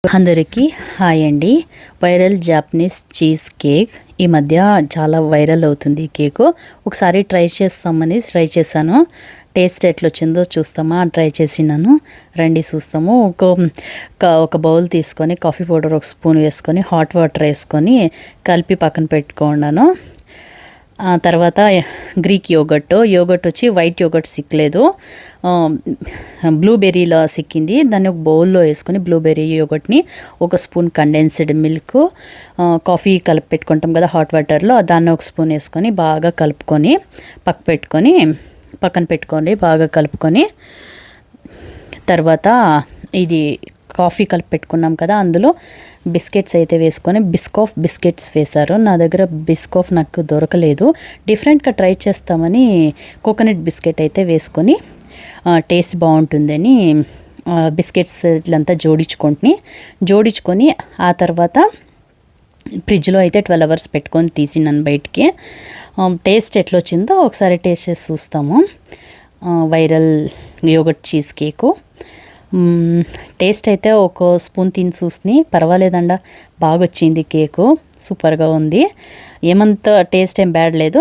అందరికీ హాయ్ అండి. Viral Japanese cheese cake ఈ మధ్య చాలా వైరల్ అవుతుంది ఈ కేకు. ఒకసారి ట్రై ట్రై చేశాను. టేస్ట్ ఎట్లొచ్చిందో చూస్తామా ట్రై చేసినాను. రండి చూస్తాము. ఒక బౌల్ తీసుకొని కాఫీ పౌడర్ ఒక స్పూన్ వేసుకొని హాట్ వాటర్ వేసుకొని కలిపి పక్కన పెట్టుకున్నాను. తర్వాత గ్రీక్ యోగట్ వచ్చి వైట్ యోగట్ సిక్కలేదు, బ్లూబెర్రీలో సిక్కింది. దాన్ని ఒక బౌల్లో వేసుకొని బ్లూబెర్రీ యోగట్ని ఒక స్పూన్ కండెన్స్డ్ మిల్క్, కాఫీ కలిపి పెట్టుకుంటాం కదా హాట్ వాటర్లో, దాన్ని ఒక స్పూన్ వేసుకొని బాగా కలుపుకొని పక్కన పెట్టుకొని బాగా కలుపుకొని తర్వాత ఇది కాఫీ కలిపి పెట్టుకున్నాం కదా అందులో బిస్కెట్స్ అయితే వేసుకొని బిస్కాఫ్ బిస్కెట్స్ వేశారు. నా దగ్గర బిస్కాఫ్ నాకు దొరకలేదు. డిఫరెంట్గా ట్రై చేస్తామని కోకోనట్ బిస్కెట్ అయితే వేసుకొని టేస్ట్ బాగుంటుందని బిస్కెట్స్ ఇట్లంతా జోడించుకొని ఆ తర్వాత ఫ్రిడ్జ్లో అయితే 12 hours పెట్టుకొని తీసినాను బయటికి. టేస్ట్ ఎట్లొచ్చిందో ఒకసారి టేస్ట్ చేసి చూస్తాము. Viral yoghurt cheese cake taste అయితే ఒక స్పూన్ తిని చూసి పర్వాలేదండ, బాగా వచ్చింది కేకు, సూపర్గా ఉంది. ఏమంత టేస్ట్ ఏం బ్యాడ్ లేదు.